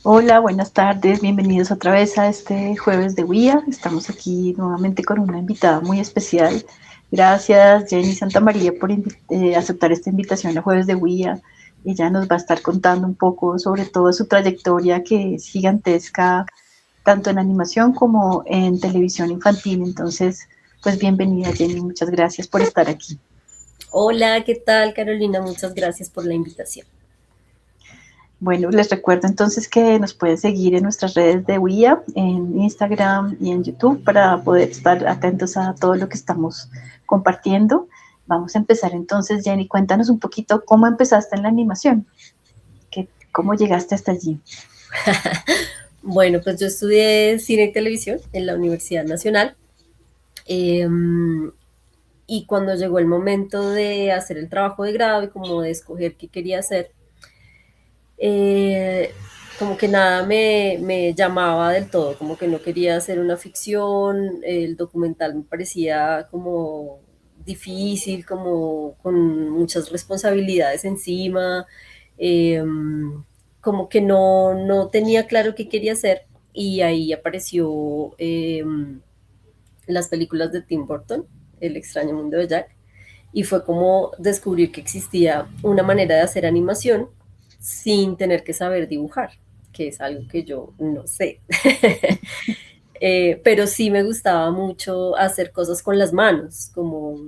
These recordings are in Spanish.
Hola, buenas tardes, bienvenidos otra vez a este jueves de WIA. Estamos aquí nuevamente con una invitada muy especial. Gracias, Jenny Santamaría, por aceptar esta invitación a jueves de WIA. Ella nos va a estar contando un poco sobre toda su trayectoria, que es gigantesca, tanto en animación como en televisión infantil. Entonces, pues bienvenida, Jenny, muchas gracias por estar aquí. Hola, ¿qué tal, Carolina? Muchas gracias por la invitación. Bueno, les recuerdo entonces que nos pueden seguir en nuestras redes de WIA, en Instagram y en YouTube, para poder estar atentos a todo lo que estamos compartiendo. Vamos a empezar entonces, Jenny, cuéntanos un poquito cómo empezaste en la animación, cómo llegaste hasta allí. Bueno, pues yo estudié cine y televisión en la Universidad Nacional eh, y cuando llegó el momento de hacer el trabajo de grado y como de escoger qué quería hacer, eh, como que nada me llamaba del todo, como que no quería hacer una ficción, el documental me parecía como difícil, como con muchas responsabilidades encima, eh, como que no tenía claro qué quería hacer y ahí apareció las películas de Tim Burton, El extraño mundo de Jack, y fue como descubrir que existía una manera de hacer animación sin tener que saber dibujar, que es algo que yo no sé. Pero sí me gustaba mucho hacer cosas con las manos, como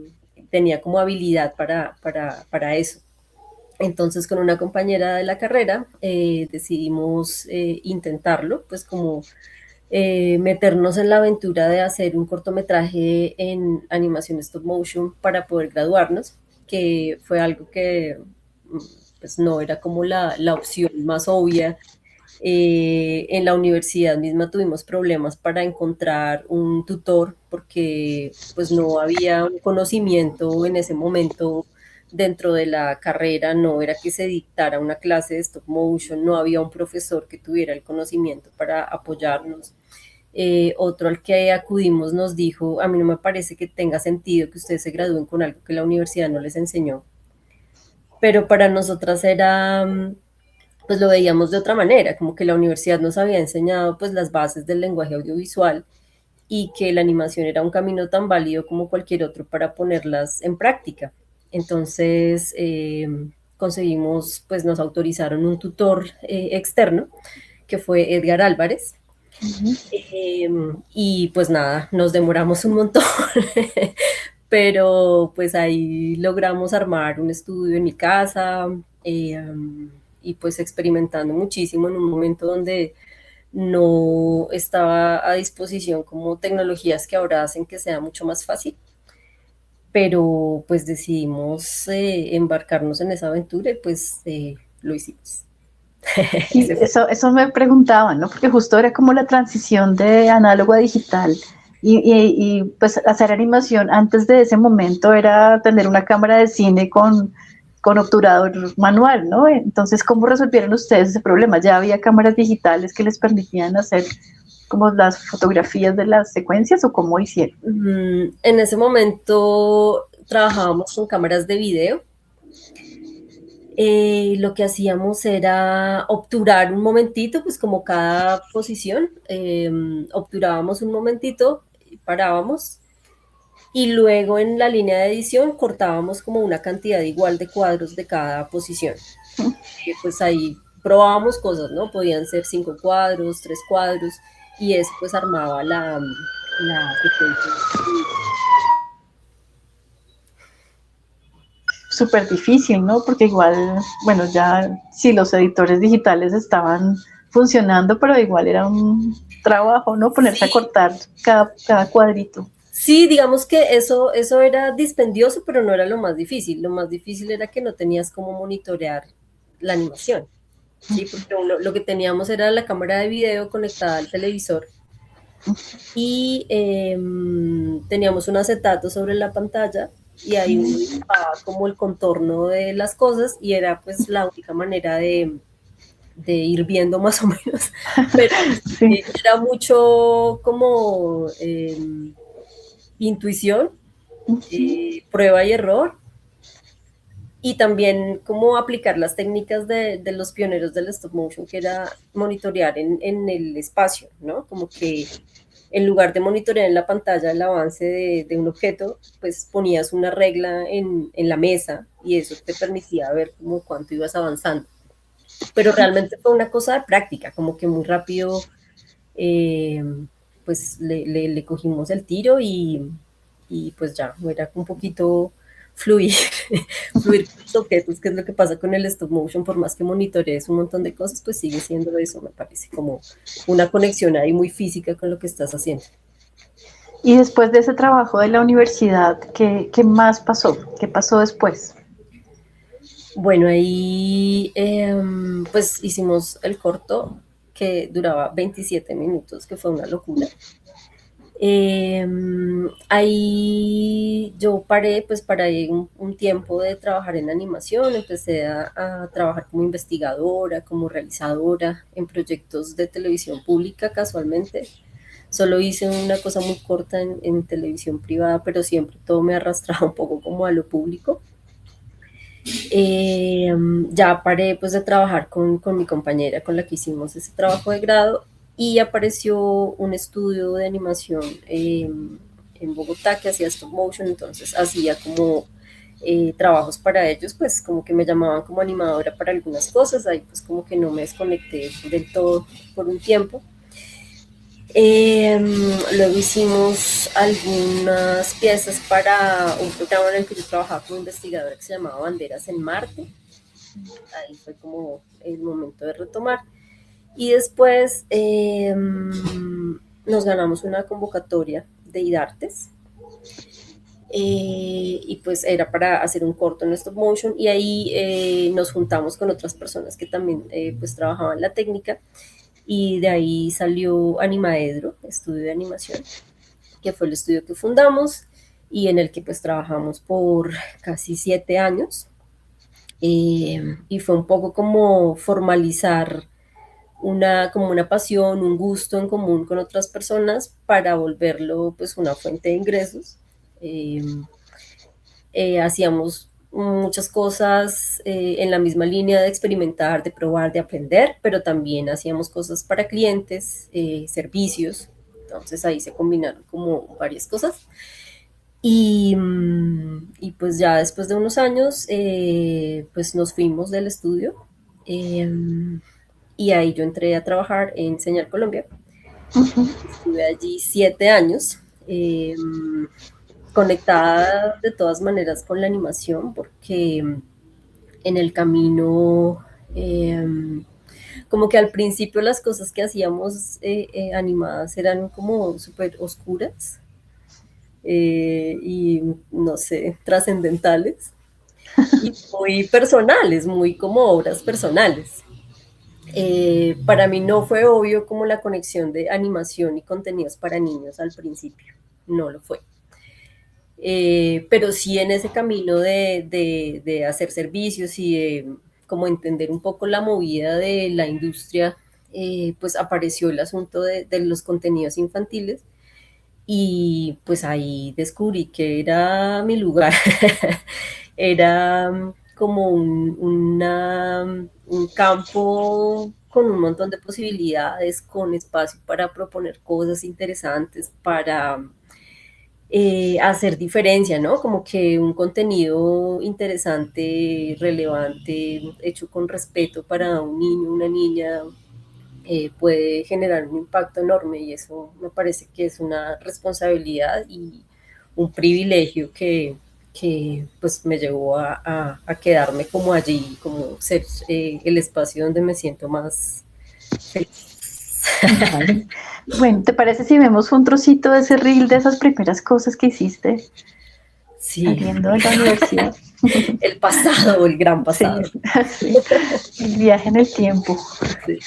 tenía como habilidad para eso. Entonces con una compañera de la carrera decidimos intentarlo, pues como meternos en la aventura de hacer un cortometraje en animación stop motion para poder graduarnos, que fue algo que pues no era como la opción más obvia. En la universidad misma tuvimos problemas para encontrar un tutor porque pues no había un conocimiento en ese momento dentro de la carrera, no era que se dictara una clase de stop motion, no había un profesor que tuviera el conocimiento para apoyarnos. Otro al que acudimos nos dijo, a mí no me parece que tenga sentido que ustedes se gradúen con algo que la universidad no les enseñó, pero para nosotras era, pues lo veíamos de otra manera, como que la universidad nos había enseñado pues las bases del lenguaje audiovisual y que la animación era un camino tan válido como cualquier otro para ponerlas en práctica. Entonces conseguimos, pues nos autorizaron un tutor externo, que fue Edgar Álvarez, y pues nada, nos demoramos un montón, pero pues ahí logramos armar un estudio en mi casa y pues experimentando muchísimo en un momento donde no estaba a disposición como tecnologías que ahora hacen que sea mucho más fácil, pero pues decidimos embarcarnos en esa aventura y pues lo hicimos. Sí, eso me preguntaba, ¿no? Porque justo era como la transición de análogo a digital. Pues hacer animación antes de ese momento era tener una cámara de cine con obturador manual, ¿no? Entonces, ¿cómo resolvieron ustedes ese problema? ¿Ya había cámaras digitales que les permitían hacer como las fotografías de las secuencias o cómo hicieron? En ese momento trabajábamos con cámaras de video. Lo que hacíamos era obturar un momentito, pues como cada posición, obturábamos un momentito, parábamos y luego en la línea de edición cortábamos como una cantidad igual de cuadros de cada posición. Pues ahí probábamos cosas, ¿no? Podían ser 5 cuadros, 3 cuadros y eso pues armaba la secuencia. Súper difícil, ¿no? Porque igual, bueno, ya sí, los editores digitales estaban funcionando, pero igual era un trabajo, ¿no? Ponerse a Sí, cortar cada cuadrito. sí, digamos que eso era dispendioso, pero no era lo más difícil. Lo más difícil era que no tenías cómo monitorear la animación, ¿sí? Porque lo que teníamos era la cámara de video conectada al televisor y teníamos un acetato sobre la pantalla y ahí uno dibujaba como el contorno de las cosas y era pues la única manera de ir viendo más o menos, pero Sí. era mucho como intuición, prueba y error y también cómo aplicar las técnicas de los pioneros del stop motion, que era monitorear en el espacio, ¿no? Como que en lugar de monitorear en la pantalla el avance de un objeto, pues ponías una regla en la mesa y eso te permitía ver como cuánto ibas avanzando. Pero realmente fue una cosa de práctica, como que muy rápido eh, pues le cogimos el tiro y pues ya, era un poquito fluir, fluir con los objetos, que es lo que pasa con el stop motion, por más que monitorees un montón de cosas, pues sigue siendo eso, me parece, como una conexión ahí muy física con lo que estás haciendo. Y después de ese trabajo de la universidad, ¿qué más pasó? ¿Qué pasó después? Bueno, ahí pues hicimos el corto que duraba 27 minutos, que fue una locura. Ahí yo paré, pues paré un tiempo de trabajar en animación, empecé a trabajar como investigadora, como realizadora en proyectos de televisión pública casualmente. Solo hice una cosa muy corta en televisión privada, pero siempre todo me arrastraba un poco como a lo público. Eh, ya paré pues de trabajar con mi compañera con la que hicimos ese trabajo de grado y apareció un estudio de animación en Bogotá que hacía stop motion, entonces hacía como trabajos para ellos, pues como que me llamaban como animadora para algunas cosas, ahí pues como que no me desconecté del todo por un tiempo. Luego hicimos algunas piezas para un programa en el que yo trabajaba como investigadora que se llamaba Banderas en Marte. Ahí fue como el momento de retomar. Y después nos ganamos una convocatoria de IDARTES. Y pues era para hacer un corto en stop motion y ahí nos juntamos con otras personas que también pues trabajaban la técnica y de ahí salió Animaedro, estudio de animación, que fue el estudio que fundamos y en el que pues trabajamos por casi 7 años. Y fue un poco como formalizar como una pasión, un gusto en común con otras personas para volverlo pues una fuente de ingresos. Eh, Hacíamos muchas cosas en la misma línea de experimentar, de probar, de aprender, pero también hacíamos cosas para clientes, servicios. Entonces ahí se combinaron como varias cosas. Y pues ya después de unos años, pues nos fuimos del estudio eh, y ahí yo entré a trabajar en Señal Colombia. Estuve allí 7 años. Conectada de todas maneras con la animación, porque en el camino, como que al principio las cosas que hacíamos animadas eran como súper oscuras y, no sé, trascendentales y muy personales, muy como obras personales. Para mí no fue obvio como la conexión de animación y contenidos para niños al principio, no lo fue. Pero sí en ese camino de hacer servicios y de como entender un poco la movida de la industria, pues apareció el asunto de los contenidos infantiles y pues ahí descubrí que era mi lugar. Era como un campo con un montón de posibilidades, con espacio para proponer cosas interesantes, para hacer diferencia, ¿no? Como que un contenido interesante, relevante, hecho con respeto para un niño, una niña, puede generar un impacto enorme y eso me parece que es una responsabilidad y un privilegio que pues me llevó a quedarme como allí, como ser el espacio donde me siento más feliz. Vale. Bueno, ¿te parece si vemos un trocito de ese reel de esas primeras cosas que hiciste Sí, saliendo de la universidad? el pasado, el gran Sí, pasado. sí, el viaje en el tiempo. Sí.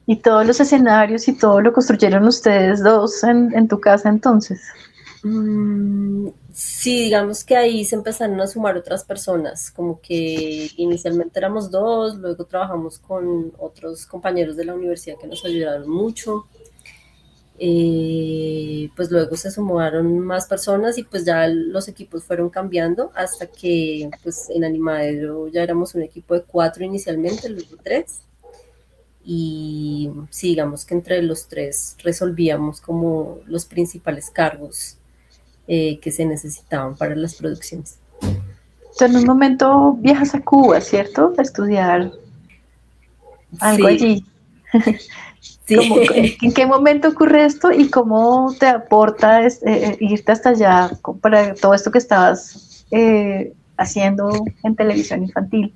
Y todos los escenarios y todo lo construyeron ustedes dos en tu casa entonces. Sí, digamos que ahí se empezaron a sumar otras personas, como que inicialmente éramos dos, luego trabajamos con otros compañeros de la universidad que nos ayudaron mucho. Pues luego se sumaron más personas y pues ya los equipos fueron cambiando hasta que pues en Animadero ya éramos un equipo de 4 inicialmente, luego 3. Y sí, digamos que entre los 3 resolvíamos como los principales cargos que se necesitaban para las producciones. O sea, en un momento viajas a Cuba, ¿cierto? A estudiar algo Sí, allí. ¿Cómo, sí. en qué momento ocurre esto y cómo te aporta irte hasta allá para todo esto que estabas haciendo en televisión infantil?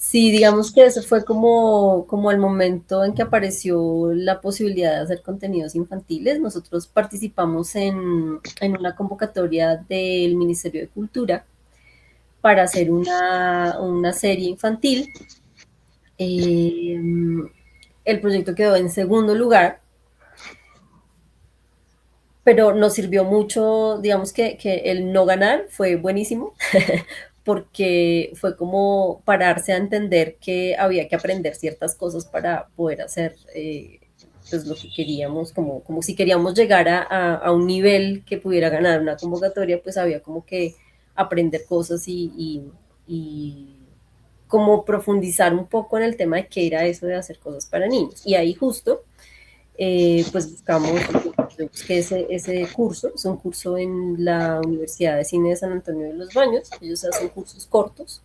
Sí, digamos que ese fue como el momento en que apareció la posibilidad de hacer contenidos infantiles. Nosotros participamos en una convocatoria del Ministerio de Cultura para hacer una serie infantil. Eh, el proyecto quedó en segundo lugar, pero nos sirvió mucho, digamos que el no ganar fue buenísimo, porque fue como pararse a entender que había que aprender ciertas cosas para poder hacer pues lo que queríamos, como si queríamos llegar a un nivel que pudiera ganar una convocatoria, pues había como que aprender cosas y como profundizar un poco en el tema de qué era eso de hacer cosas para niños. Y ahí justo pues buscamos, yo busqué ese curso, es un curso en la Universidad de Cine de San Antonio de los Baños, ellos hacen cursos cortos,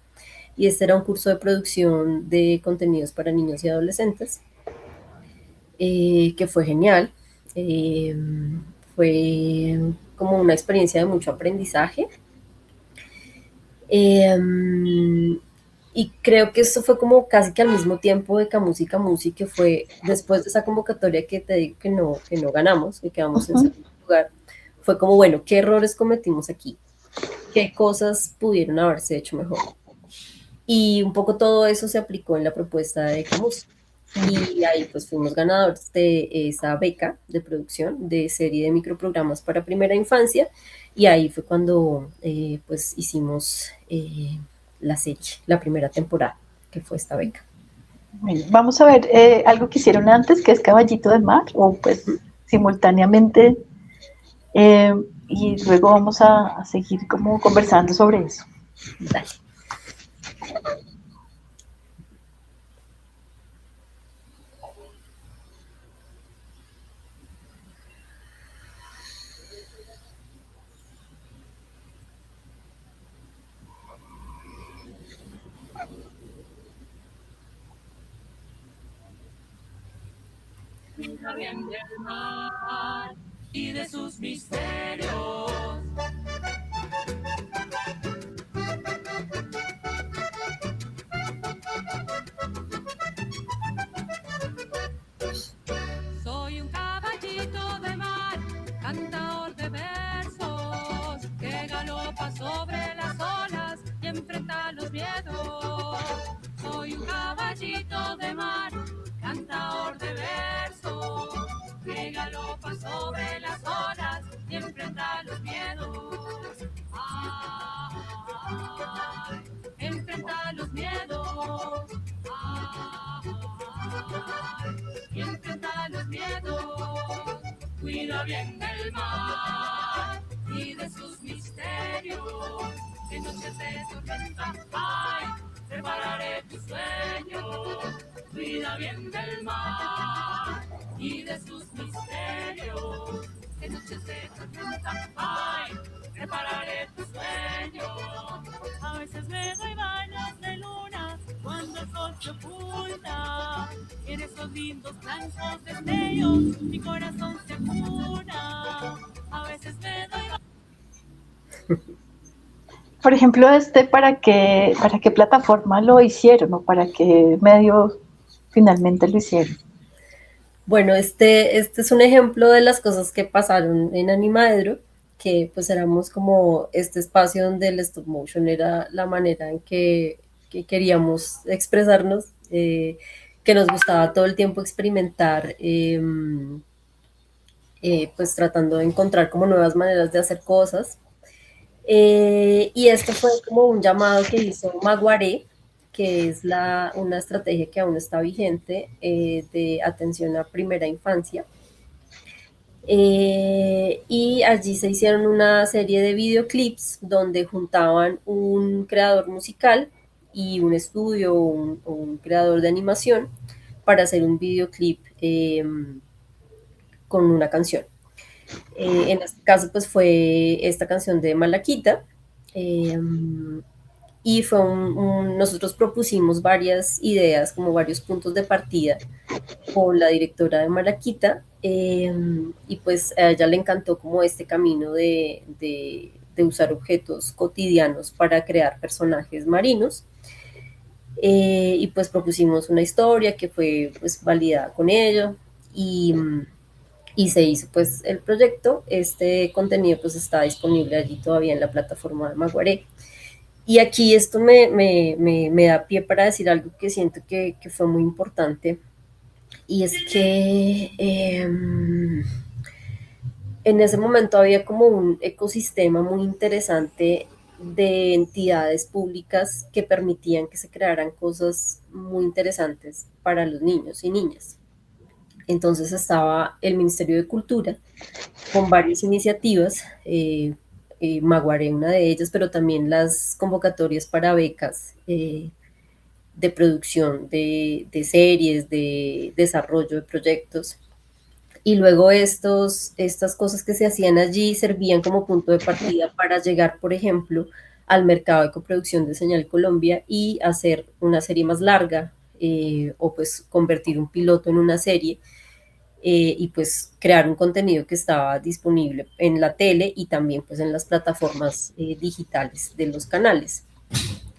y este era un curso de producción de contenidos para niños y adolescentes, que fue genial, eh, fue como una experiencia de mucho aprendizaje, eh, y creo que esto fue como casi que al mismo tiempo de Camusi Camusi, que fue después de esa convocatoria que te digo que no ganamos, que quedamos en segundo lugar, fue como, bueno, ¿qué errores cometimos aquí? ¿Qué cosas pudieron haberse hecho mejor? Y un poco todo eso se aplicó en la propuesta de Camusi. Y ahí pues fuimos ganadores de esa beca de producción de serie de microprogramas para primera infancia y ahí fue cuando pues hicimos la serie, la primera temporada, que fue esta beca. Bueno, vamos a ver algo que hicieron antes, que es Caballito del Mar, o pues simultáneamente, eh, y luego vamos a seguir como conversando sobre eso. Dale. Cuida bien del mar y de sus misterios. Soy un caballito de mar, cantador de versos, que galopa sobre las olas y enfrenta los miedos. Soy un caballito de mar, cantador de versos, que galopa sobre las olas y enfrenta los miedos. Ay, enfrenta los miedos. Ay, y enfrenta los miedos. Cuida bien del mar y de sus misterios. Que noches de tormenta, ay, prepararé tu sueño. Cuida bien del mar y de sus misterios. Que noches de tormenta, ay, prepararé tu sueño. A veces me doy baños de luna cuando el sol se oculta. En esos lindos blancos destellos mi corazón se acuna. A veces me doy. Por ejemplo, ¿para qué plataforma lo hicieron o para qué medio finalmente lo hicieron? Bueno, este es un ejemplo de las cosas que pasaron en Animaedro, que pues éramos como este espacio donde el stop motion era la manera en que queríamos expresarnos, que nos gustaba todo el tiempo experimentar, pues tratando de encontrar como nuevas maneras de hacer cosas. Y esto fue como un llamado que hizo Maguaré, que es una estrategia que aún está vigente, de atención a primera infancia. Y allí se hicieron una serie de videoclips donde juntaban un creador musical y un estudio o un creador de animación para hacer un videoclip con una canción. En este caso, pues fue esta canción de Malaquita. Eh, y nosotros propusimos varias ideas, como varios puntos de partida con la directora de Malaquita, y pues a ella le encantó como este camino de usar objetos cotidianos para crear personajes marinos. Y pues propusimos una historia que fue pues validada con ello, y se hizo pues el proyecto. Este contenido pues está disponible allí todavía en la plataforma de Maguaré. Y aquí esto me da pie para decir algo que siento que fue muy importante, y es que en ese momento había como un ecosistema muy interesante de entidades públicas que permitían que se crearan cosas muy interesantes para los niños y niñas. Entonces estaba el Ministerio de Cultura con varias iniciativas, Maguaré una de ellas, pero también las convocatorias para becas, de producción de series, de desarrollo de proyectos. Y luego estas cosas que se hacían allí servían como punto de partida para llegar, por ejemplo, al mercado de coproducción de Señal Colombia y hacer una serie más larga, o pues convertir un piloto en una serie, y pues crear un contenido que estaba disponible en la tele y también pues en las plataformas digitales de los canales.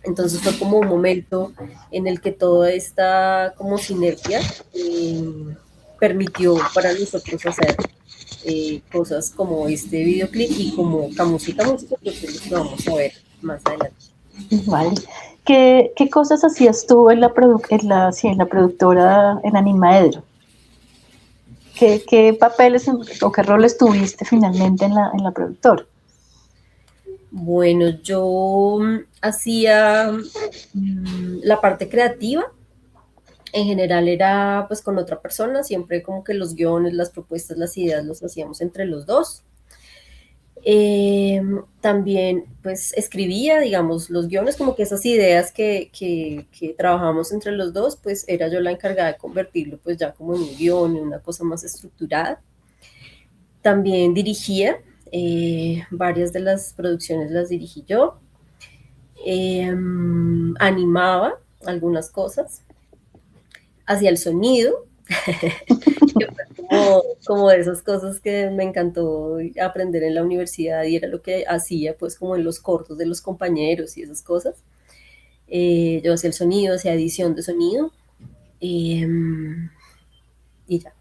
Entonces fue como un momento en el que toda esta como sinergia permitió para nosotros hacer cosas como este videoclip y como Camusica Música, que es lo que vamos a ver más adelante. Vale. ¿Qué cosas hacías tú en la productora en Animaedro? ¿Qué papeles o qué roles tuviste finalmente en la productora? Bueno, yo hacía la parte creativa. En general era pues con otra persona, siempre como que los guiones, las propuestas, las ideas los hacíamos entre los dos. También pues escribía, digamos, los guiones, como que esas ideas que trabajamos entre los dos, pues era yo la encargada de convertirlo pues ya como en un guión, en una cosa más estructurada. También dirigía, varias de las producciones las dirigí yo. Animaba algunas cosas, hacía el sonido, que fue como de esas cosas que me encantó aprender en la universidad, y era lo que hacía pues como en los cortos de los compañeros y esas cosas. Yo hacía el sonido, hacía edición de sonido, y ya,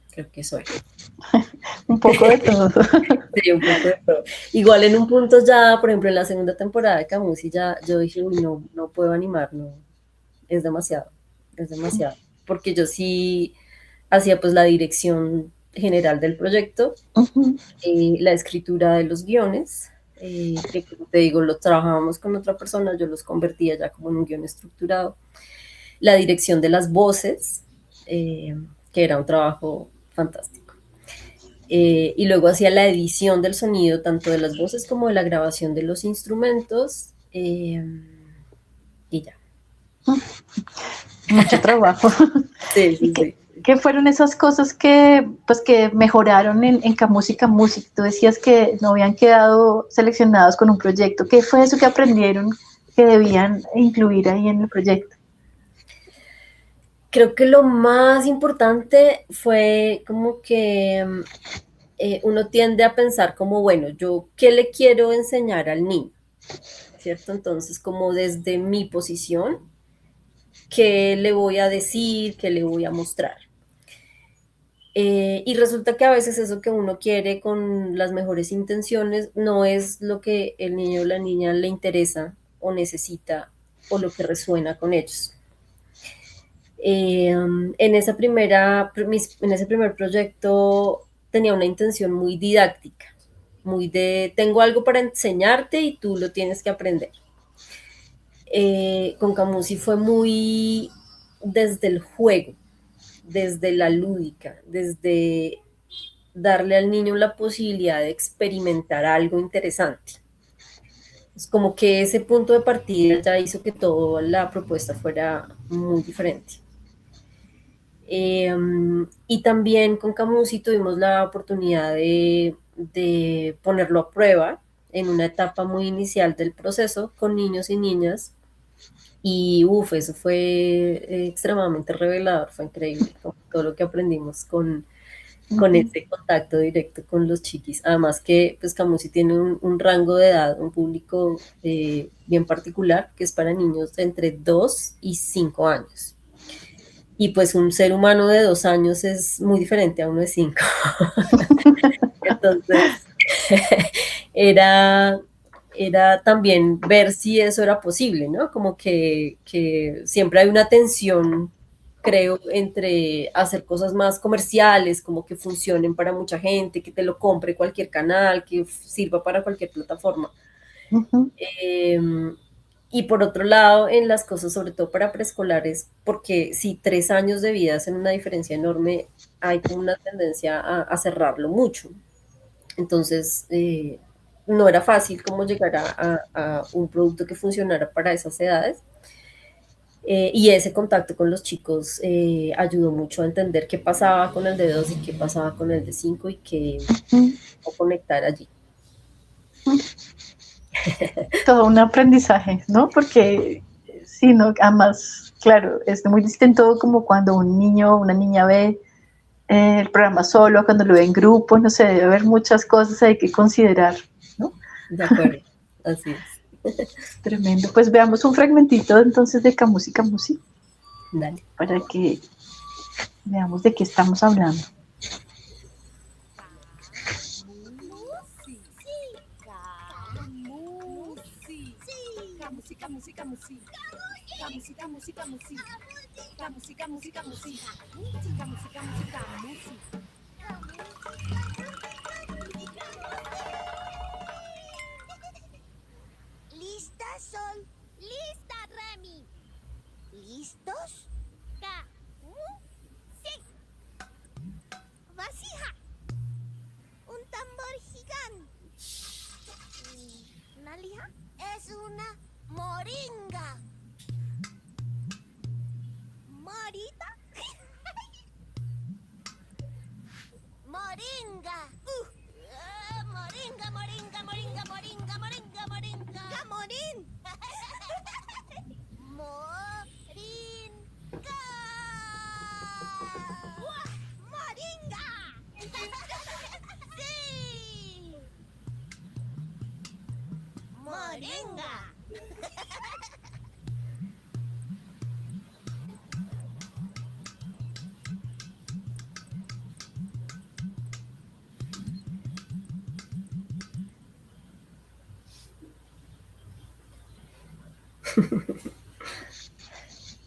creo que soy. Un poco de todo. Sí, un poco de todo. Igual en un punto ya, por ejemplo, en la segunda temporada de Camusi, ya yo dije, uy, no puedo animar, no, es demasiado, porque yo sí hacía pues la dirección general del proyecto, la escritura de los guiones, que como te digo, los trabajábamos con otra persona, yo los convertía ya como en un guión estructurado, la dirección de las voces, que era un trabajo fantástico. Y luego hacía la edición del sonido, tanto de las voces como de la grabación de los instrumentos, y ya. Mucho trabajo. Sí. ¿Qué fueron esas cosas que mejoraron en Camusica Music? Tú decías que no habían quedado seleccionados con un proyecto. ¿Qué fue eso que aprendieron que debían incluir ahí en el proyecto? Creo que lo más importante fue como que uno tiende a pensar como, bueno, yo, ¿qué le quiero enseñar al niño? ¿Cierto? Entonces, como desde mi posición, ¿qué le voy a decir? ¿Qué le voy a mostrar? Y resulta que a veces eso que uno quiere con las mejores intenciones no es lo que el niño o la niña le interesa o necesita o lo que resuena con ellos. En ese primer proyecto tenía una intención muy didáctica, muy de tengo algo para enseñarte y tú lo tienes que aprender. Con Camusi fue muy desde el juego, desde la lúdica, desde darle al niño la posibilidad de experimentar algo interesante. Es como que ese punto de partida ya hizo que toda la propuesta fuera muy diferente. Y también con Camusi tuvimos la oportunidad de ponerlo a prueba en una etapa muy inicial del proceso con niños y niñas. Y eso fue extremadamente revelador, fue increíble todo lo que aprendimos con este contacto directo con los chiquis. Además que pues Camusi tiene un rango de edad, un público bien particular, que es para niños de entre 2 y 5 años. Y pues un ser humano de 2 años es muy diferente a uno de 5. Entonces, era, era también ver si eso era posible, ¿no? Como que siempre hay una tensión, creo, entre hacer cosas más comerciales, como que funcionen para mucha gente, que te lo compre cualquier canal, que sirva para cualquier plataforma. Ujú. Y por otro lado, en las cosas, sobre todo para preescolares, porque si 3 años de vida hacen una diferencia enorme, hay como una tendencia a cerrarlo mucho. Entonces, no era fácil como llegar a un producto que funcionara para esas edades. Y ese contacto con los chicos ayudó mucho a entender qué pasaba con el de 2 y qué pasaba con el de 5 y qué conectar allí. Todo un aprendizaje, ¿no? Porque si no, además, claro, es muy distinto como cuando un niño o una niña ve el programa solo, cuando lo ve en grupo, no sé, debe haber muchas cosas hay que considerar, ¿no? De acuerdo, así es. Tremendo. Pues veamos un fragmentito entonces de Camusi Camusi Dale. para que veamos de qué estamos hablando. Música, música, música. Música, música, música. Música, música, música. Música, música, música. ¿Listas, Sol? ¡Lista, Remy! ¿Listos? ¡Sí! ¡Vasija! Un tambor gigante. ¿Una lija? Es una moringa. ¿Morita? ¡Moringa! ¡Moringa, moringa, moringa, moringa, moringa, moringa! ¡Gamorín! ¡Moringa! ¡Moringa! ¡Sí! ¡Moringa!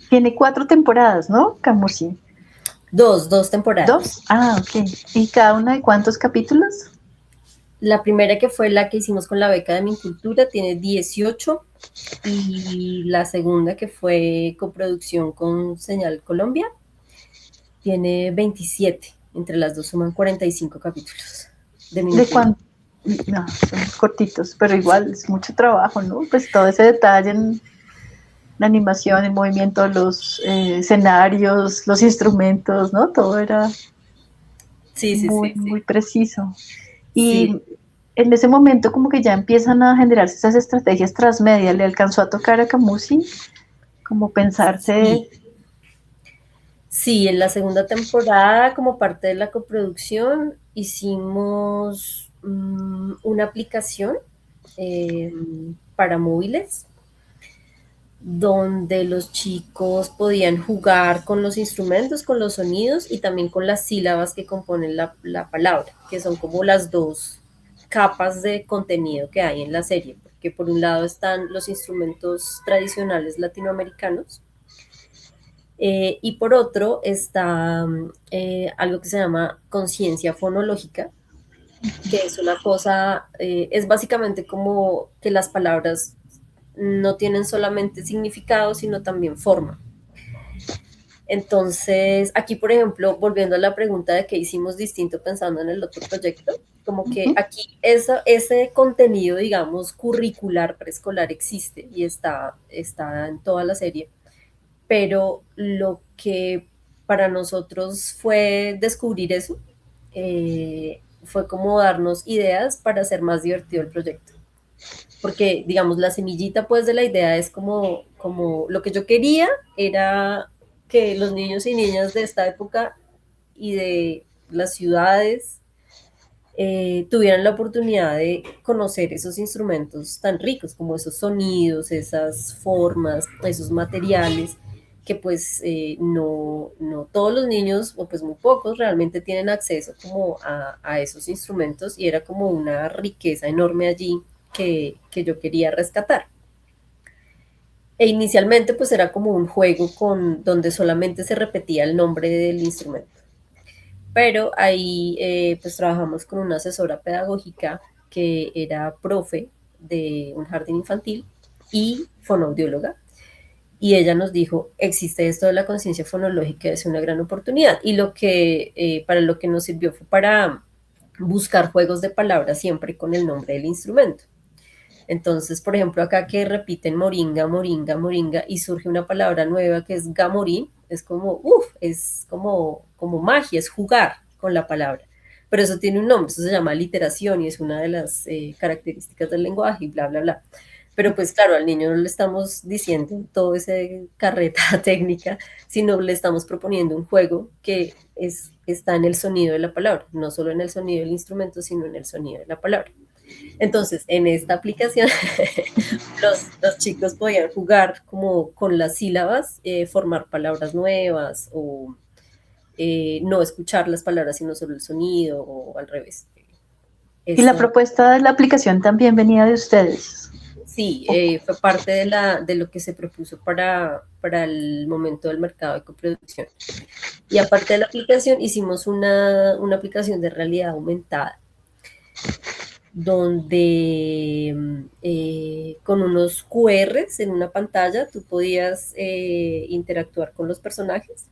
Tiene 4 temporadas, ¿no? Camusi. 2 temporadas. ¿2? Ah, ok. ¿Y cada una de cuántos capítulos? La primera, que fue la que hicimos con la beca de Mincultura, tiene 18, y la segunda, que fue coproducción con Señal Colombia, tiene 27. Entre las dos suman 45 capítulos. ¿De cuánto? No, son cortitos, pero igual es mucho trabajo, ¿no? Pues todo ese detalle en la animación, el movimiento, los escenarios, los instrumentos, ¿no? Todo era muy preciso. Y en ese momento como que ya empiezan a generarse esas estrategias transmedia. ¿Le alcanzó a tocar a Camusi? Como pensarse... Sí, en la segunda temporada, como parte de la coproducción, hicimos una aplicación eh, para móviles donde los chicos podían jugar con los instrumentos, con los sonidos y también con las sílabas que componen la palabra, que son como las dos capas de contenido que hay en la serie, porque por un lado están los instrumentos tradicionales latinoamericanos y por otro está algo que se llama conciencia fonológica, que es una cosa, es básicamente como que las palabras no tienen solamente significado, sino también forma. Entonces, aquí, por ejemplo, volviendo a la pregunta de qué hicimos distinto pensando en el otro proyecto, como que aquí ese contenido, digamos, curricular preescolar existe y está en toda la serie, pero lo que para nosotros fue descubrir eso, fue como darnos ideas para hacer más divertido el proyecto. Porque, digamos, la semillita pues de la idea es como lo que yo quería era que los niños y niñas de esta época y de las ciudades tuvieran la oportunidad de conocer esos instrumentos tan ricos, como esos sonidos, esas formas, esos materiales, que pues no todos los niños, o pues muy pocos, realmente tienen acceso como a esos instrumentos y era como una riqueza enorme allí que yo quería rescatar. E inicialmente pues era como un juego donde solamente se repetía el nombre del instrumento, pero ahí pues trabajamos con una asesora pedagógica que era profe de un jardín infantil y fonoaudióloga, y ella nos dijo, existe esto de la conciencia fonológica, es una gran oportunidad, y para lo que nos sirvió fue para buscar juegos de palabras siempre con el nombre del instrumento. Entonces, por ejemplo, acá que repiten moringa, moringa, moringa, y surge una palabra nueva que es gamorín, es como, es como magia, es jugar con la palabra. Pero eso tiene un nombre, eso se llama literación y es una de las características del lenguaje y bla, bla, bla. Pero pues claro, al niño no le estamos diciendo todo ese carreta técnica, sino le estamos proponiendo un juego que está en el sonido de la palabra, no solo en el sonido del instrumento, sino en el sonido de la palabra. Entonces, en esta aplicación, los chicos podían jugar como con las sílabas, formar palabras nuevas o no escuchar las palabras sino solo el sonido o al revés. Y la Eso, propuesta de la aplicación también venía de ustedes. sí, fue parte de lo que se propuso para el momento del mercado de coproducción. Y aparte de la aplicación, hicimos una aplicación de realidad aumentada donde con unos QRs en una pantalla tú podías interactuar con los personajes.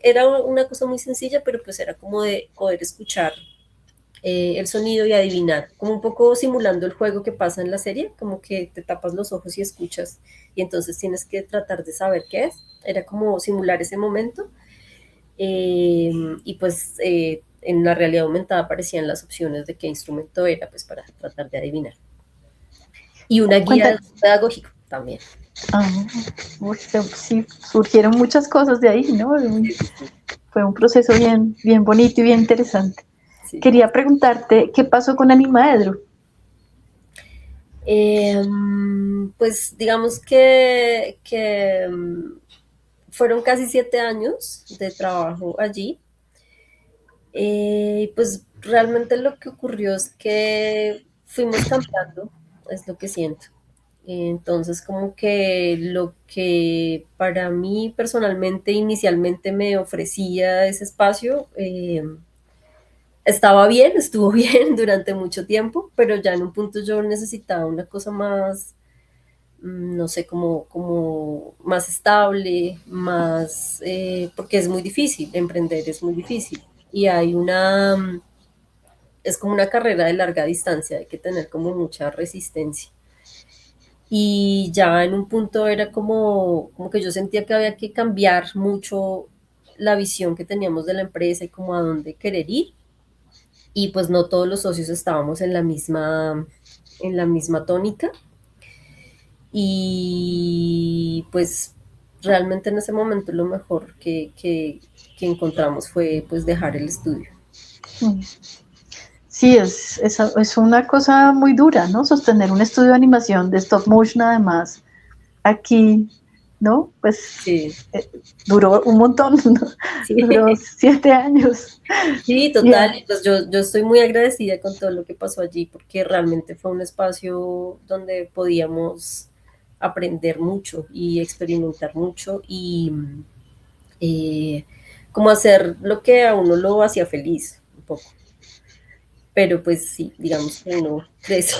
Era una cosa muy sencilla, pero pues era como de poder escuchar el sonido y adivinar, como un poco simulando el juego que pasa en la serie, como que te tapas los ojos y escuchas y entonces tienes que tratar de saber qué es. Era como simular ese momento y pues en la realidad aumentada aparecían las opciones de qué instrumento era, pues para tratar de adivinar. Y una guía Cuenta, pedagógica también. sí, surgieron muchas cosas de ahí, ¿no? Fue un proceso bien, bien bonito y bien interesante. Sí. Quería preguntarte, ¿qué pasó con Animaedro? Pues digamos que fueron casi 7 años de trabajo allí. Pues realmente lo que ocurrió es que fuimos cambiando, es lo que siento. Entonces, como que lo que para mí personalmente inicialmente me ofrecía ese espacio, estaba bien, estuvo bien durante mucho tiempo, pero ya en un punto yo necesitaba una cosa más, no sé, como más estable, más, porque es muy difícil, emprender es muy difícil. Y es como una carrera de larga distancia, hay que tener como mucha resistencia. Y ya en un punto era como que yo sentía que había que cambiar mucho la visión que teníamos de la empresa y como a dónde querer ir. Y pues no todos los socios estábamos en la misma tónica. Y pues realmente en ese momento lo mejor que que encontramos fue pues dejar el estudio. Mm. Sí, es una cosa muy dura, ¿no? Sostener un estudio de animación de stop motion además aquí, ¿no? Pues Sí, duró un montón, ¿no? sí, Duró 7 años. sí, Ya, total. Y pues yo estoy muy agradecida con todo lo que pasó allí porque realmente fue un espacio donde podíamos aprender mucho y experimentar mucho y eh, como hacer lo que a uno lo hacía feliz un poco. Pero pues sí, digamos que uno crece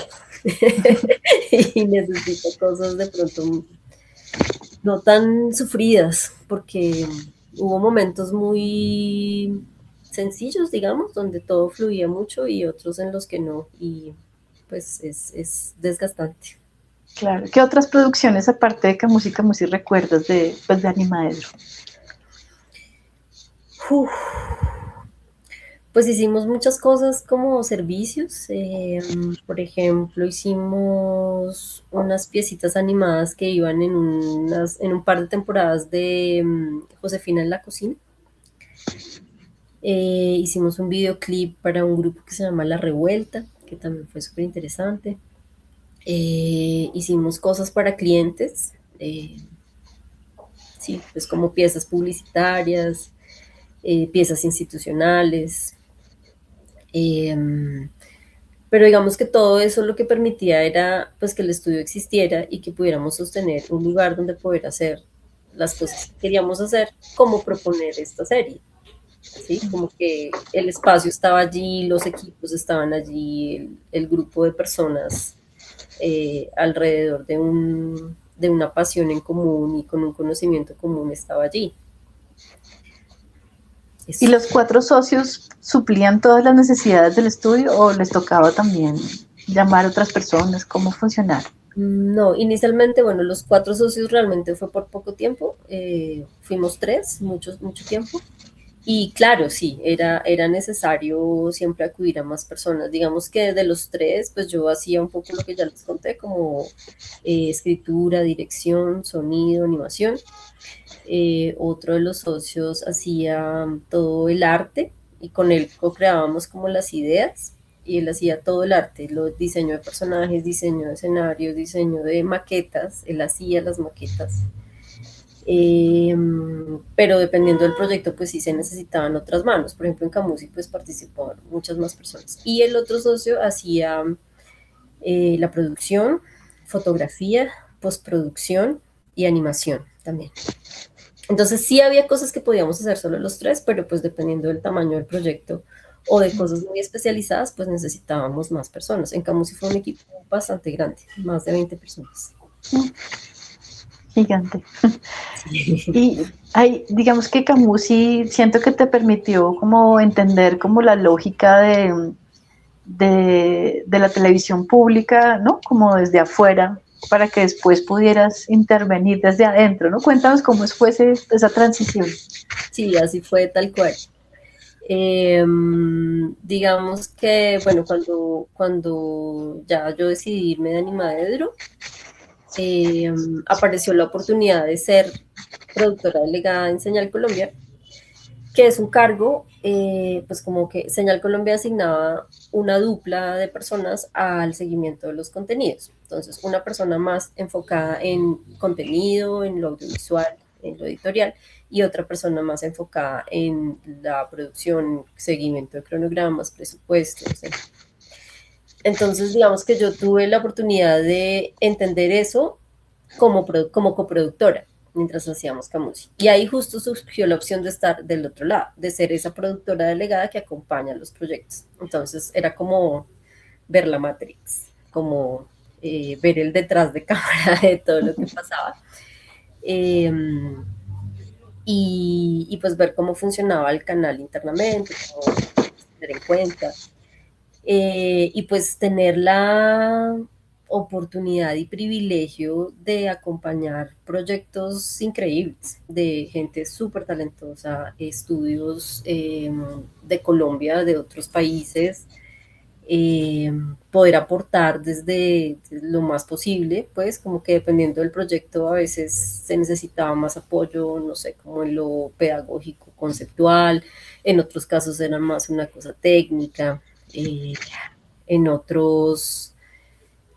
y necesita cosas de pronto no tan sufridas, porque hubo momentos muy sencillos, digamos, donde todo fluía mucho y otros en los que no, y pues es desgastante. claro. ¿Qué otras producciones aparte de Camusi Camusi recuerdas pues, de Animaedro? Uf, pues hicimos muchas cosas como servicios, por ejemplo, hicimos unas piecitas animadas que iban en un par de temporadas de Josefina en la cocina. Hicimos un videoclip para un grupo que se llama La Revuelta, que también fue súper interesante. Hicimos cosas para clientes, sí, pues como piezas publicitarias, piezas institucionales. eh, pero digamos que todo eso lo que permitía era pues que el estudio existiera y que pudiéramos sostener un lugar donde poder hacer las cosas que queríamos hacer, como proponer esta serie. ¿Sí? Como que el espacio estaba allí, los equipos estaban allí, el grupo de personas alrededor de una pasión en común y con un conocimiento común estaba allí. ¿Y Eso. los 4 socios suplían todas las necesidades del estudio o les tocaba también llamar a otras personas? ¿Cómo funcionar? No, inicialmente, bueno, los 4 socios realmente fue por poco tiempo, fuimos 3, mucho tiempo. Y claro, sí, era necesario siempre acudir a más personas. Digamos que de los 3, pues yo hacía un poco lo que ya les conté, como escritura, dirección, sonido, animación. Otro de los socios hacía todo el arte y con él co-creábamos como las ideas y él hacía todo el arte, diseño de personajes, diseño de escenarios, diseño de maquetas, él hacía las maquetas. Pero dependiendo del proyecto, pues sí se necesitaban otras manos. Por ejemplo, en Camusi, pues participaban muchas más personas. Y el otro socio hacía la producción, fotografía, postproducción y animación también. Entonces sí había cosas que podíamos hacer solo los 3, pero pues dependiendo del tamaño del proyecto o de cosas muy especializadas, pues necesitábamos más personas. En Camusi fue un equipo bastante grande, más de 20 personas. Gigante. Sí. Y digamos que Camusi siento que te permitió como entender como la lógica de la televisión pública, ¿no? Como desde afuera, para que después pudieras intervenir desde adentro, ¿no? Cuéntanos cómo fue esa transición. Sí, así fue tal cual. Digamos que, bueno, cuando ya yo decidí irme de Animadedro, apareció la oportunidad de ser productora delegada en Señal Colombia, que es un cargo, pues como que Señal Colombia asignaba una dupla de personas al seguimiento de los contenidos. Entonces, una persona más enfocada en contenido, en lo audiovisual, en lo editorial, y otra persona más enfocada en la producción, seguimiento de cronogramas, presupuestos. Entonces, digamos que yo tuve la oportunidad de entender eso como coproductora mientras hacíamos Camusi. Y ahí justo surgió la opción de estar del otro lado, de ser esa productora delegada que acompaña los proyectos. Entonces era como ver la Matrix, como ver el detrás de cámara de todo lo que pasaba. Eh, y pues ver cómo funcionaba el canal internamente, cómo tener en cuenta. Y pues tener la oportunidad y privilegio de acompañar proyectos increíbles de gente súper talentosa, estudios de Colombia, de otros países, poder aportar desde lo más posible, pues como que dependiendo del proyecto a veces se necesitaba más apoyo, no sé, como en lo pedagógico, conceptual, en otros casos era más una cosa técnica, en otros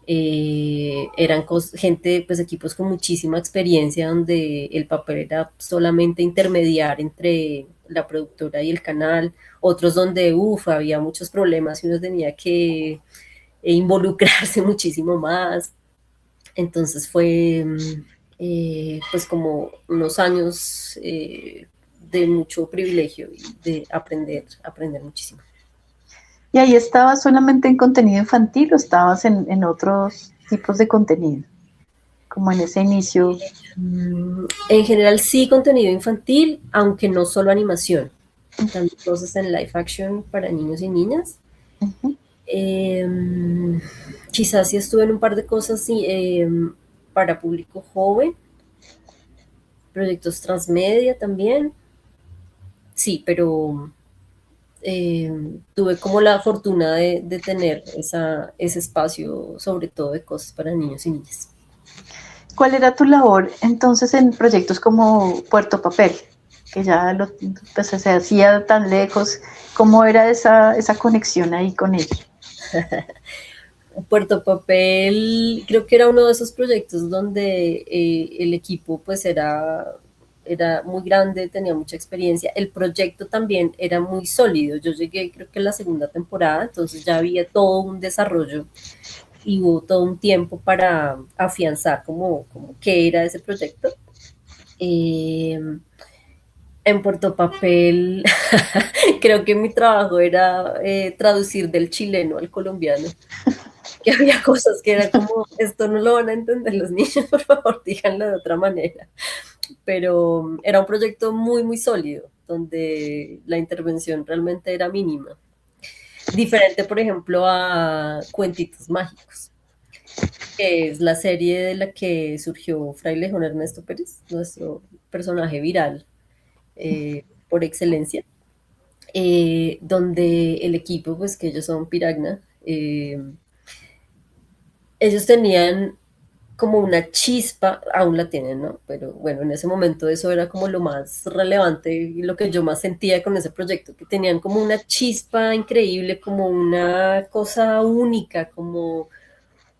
eran gente, pues equipos con muchísima experiencia donde el papel era solamente intermediar entre la productora y el canal, otros donde, había muchos problemas y uno tenía que involucrarse muchísimo más. Entonces fue pues como unos años de mucho privilegio y de aprender muchísimo. ¿Y ahí estabas solamente en contenido infantil o estabas en otros tipos de contenido? Como en ese inicio. En general sí contenido infantil, aunque no solo animación. También cosas en live action para niños y niñas. Uh-huh. Quizás sí estuve en un par de cosas para público joven. Proyectos transmedia también. Sí, pero tuve como la fortuna de tener ese espacio, sobre todo de cosas para niños y niñas. ¿Cuál era tu labor entonces en proyectos como Puerto Papel? Que ya pues, se hacía tan lejos. ¿Cómo era esa conexión ahí con ellos? Puerto Papel creo que era uno de esos proyectos donde el equipo pues era muy grande, tenía mucha experiencia. El proyecto también era muy sólido. Yo llegué creo que en la segunda temporada, entonces ya había todo un desarrollo y hubo todo un tiempo para afianzar como qué era ese proyecto. En Puerto Papel creo que mi trabajo era traducir del chileno al colombiano. Que había cosas que era como, esto no lo van a entender los niños, por favor, díganlo de otra manera. Pero era un proyecto muy, muy sólido, donde la intervención realmente era mínima. Diferente, por ejemplo, a Cuentitos Mágicos, que es la serie de la que surgió Frailejón Ernesto Pérez, nuestro personaje viral por excelencia, donde el equipo, pues que ellos son Piragna, ellos tenían como una chispa, aún la tienen, ¿no? Pero bueno, en ese momento eso era como lo más relevante y lo que yo más sentía con ese proyecto, que tenían como una chispa increíble, como una cosa única, como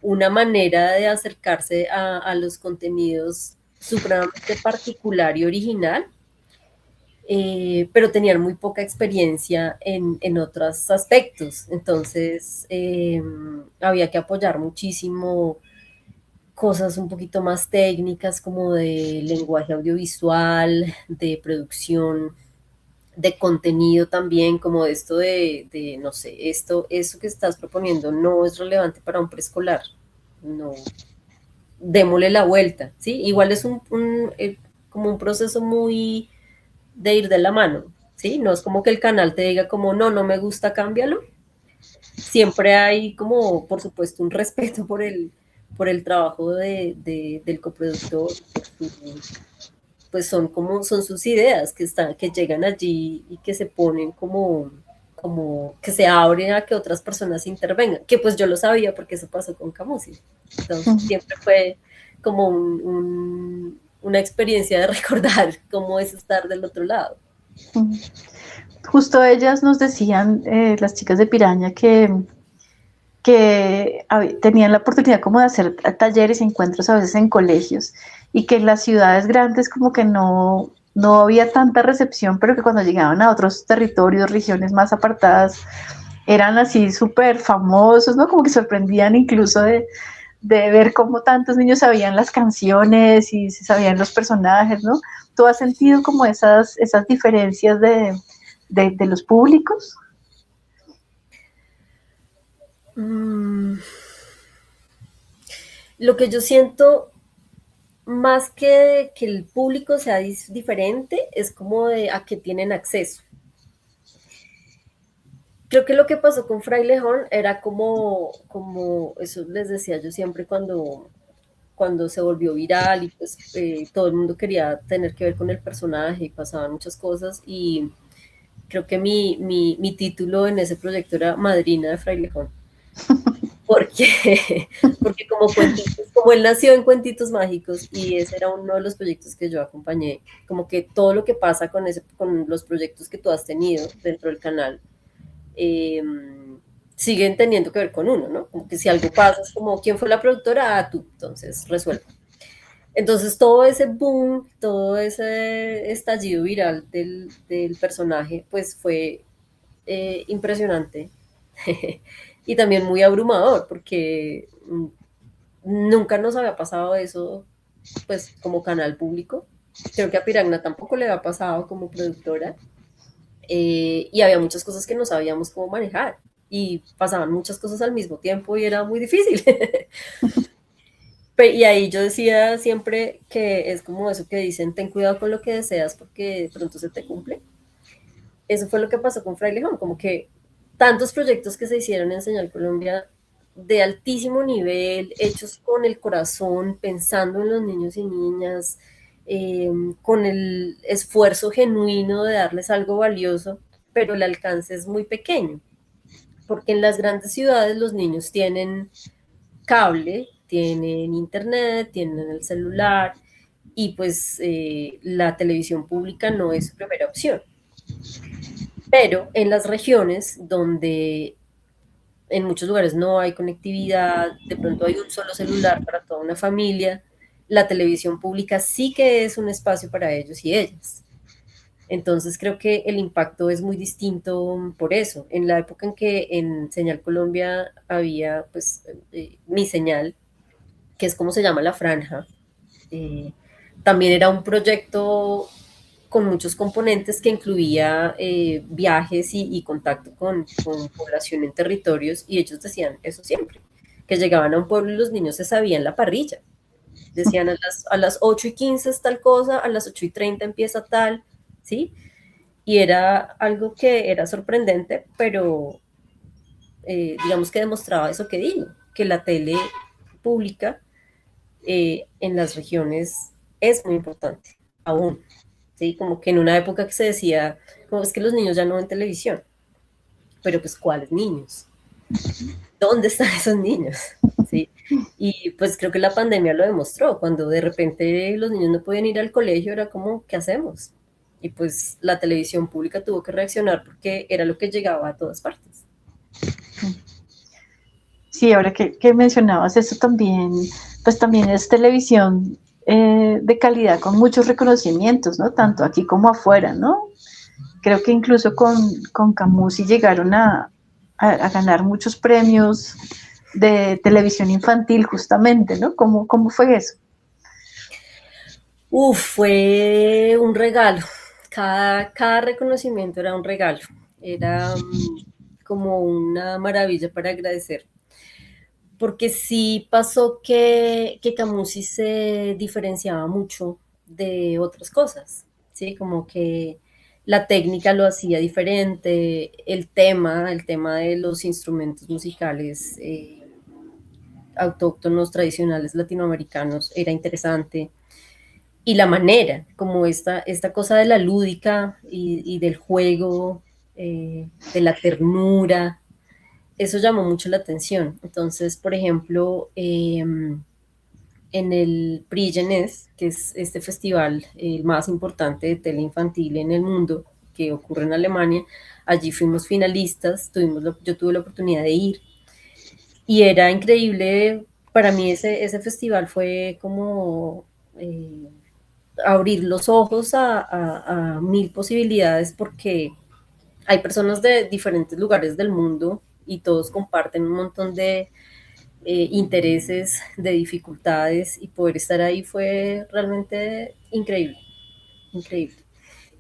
una manera de acercarse a los contenidos supremamente particular y original, pero tenían muy poca experiencia en otros aspectos. Entonces, había que apoyar muchísimo cosas un poquito más técnicas como de lenguaje audiovisual, de producción, de contenido también, como esto no sé, eso que estás proponiendo no es relevante para un preescolar, no, démosle la vuelta, ¿sí? Igual es como un proceso muy de ir de la mano, ¿sí? No es como que el canal te diga como, no me gusta, cámbialo. Siempre hay como, por supuesto, un respeto por el trabajo del coproductor, pues son sus ideas que llegan allí y que se ponen como que se abren a que otras personas intervengan, que pues yo lo sabía porque eso pasó con Camusi. Entonces siempre fue como una experiencia de recordar cómo es estar del otro lado. Justo ellas nos decían, las chicas de Piraña, que tenían la oportunidad como de hacer talleres y encuentros a veces en colegios y que en las ciudades grandes como que no había tanta recepción, pero que cuando llegaban a otros territorios, regiones más apartadas, eran así súper famosos, ¿no? Como que sorprendían incluso de ver cómo tantos niños sabían las canciones y se sabían los personajes, ¿no? ¿Tú has sentido como esas diferencias de los públicos? Lo que yo siento, más que el público sea diferente, es como de a qué tienen acceso. Creo que lo que pasó con Frailejón era como eso les decía yo siempre cuando se volvió viral y pues todo el mundo quería tener que ver con el personaje y pasaban muchas cosas y creo que mi título en ese proyecto era Madrina de Frailejón. porque, porque como cuentitos, como él nació en Cuentitos Mágicos y ese era uno de los proyectos que yo acompañé, como que todo lo que pasa con los proyectos que tú has tenido dentro del canal, eh, siguen teniendo que ver con uno, ¿no? Como que si algo pasa, es como, ¿quién fue la productora? Ah, tú, entonces resuelve. Entonces todo ese boom, todo ese estallido viral del personaje, pues fue impresionante y también muy abrumador, porque nunca nos había pasado eso, pues como canal público. Creo que a Piragna tampoco le había pasado como productora, y había muchas cosas que no sabíamos cómo manejar y pasaban muchas cosas al mismo tiempo y era muy difícil. Y ahí yo decía siempre que es como eso que dicen, ten cuidado con lo que deseas porque de pronto se te cumple. Eso fue lo que pasó con Fraile Home, como que tantos proyectos que se hicieron en Señal Colombia de altísimo nivel, hechos con el corazón, pensando en los niños y niñas, con el esfuerzo genuino de darles algo valioso, pero el alcance es muy pequeño, porque en las grandes ciudades los niños tienen cable, tienen internet, tienen el celular, y pues la televisión pública no es su primera opción. Pero en las regiones donde en muchos lugares no hay conectividad, de pronto hay un solo celular para toda una familia, la televisión pública sí que es un espacio para ellos y ellas. Entonces creo que el impacto es muy distinto por eso. En la época en que en Señal Colombia había pues mi señal, que es como se llama la franja, eh, también era un proyecto con muchos componentes que incluía viajes y contacto con población en territorios, y ellos decían eso siempre, que llegaban a un pueblo y los niños se sabían la parrilla. Decían a las 8:15 es tal cosa, a las 8:30 empieza tal, ¿sí? Y era algo que era sorprendente, pero digamos que demostraba eso que digo, que la tele pública en las regiones es muy importante, aún. ¿Sí? Como que en una época que se decía, como es que los niños ya no ven televisión, pero pues ¿cuáles niños? ¿Dónde están esos niños? ¿Sí? Y pues creo que la pandemia lo demostró, cuando de repente los niños no podían ir al colegio, era como, ¿qué hacemos? Y pues la televisión pública tuvo que reaccionar porque era lo que llegaba a todas partes. Sí, ahora que mencionabas eso también, pues también es televisión de calidad con muchos reconocimientos, ¿no? Tanto aquí como afuera, ¿no? Creo que incluso con Camusi llegaron a ganar muchos premios de televisión infantil justamente, ¿no? ¿Cómo fue eso? Fue un regalo. Cada reconocimiento era un regalo. Era como una maravilla para agradecer. Porque sí pasó que Camusi se diferenciaba mucho de otras cosas, ¿sí? Como que la técnica lo hacía diferente, el tema de los instrumentos musicales autóctonos, tradicionales latinoamericanos era interesante. Y la manera, como esta cosa de la lúdica y del juego, de la ternura, eso llamó mucho la atención. Entonces, por ejemplo, en el Prix Jeunesse, que es este festival el más importante de tele infantil en el mundo, que ocurre en Alemania, allí fuimos finalistas, yo tuve la oportunidad de ir, y era increíble. Para mí ese festival fue como abrir los ojos a mil posibilidades, porque hay personas de diferentes lugares del mundo y todos comparten un montón de intereses, de dificultades, y poder estar ahí fue realmente increíble, increíble.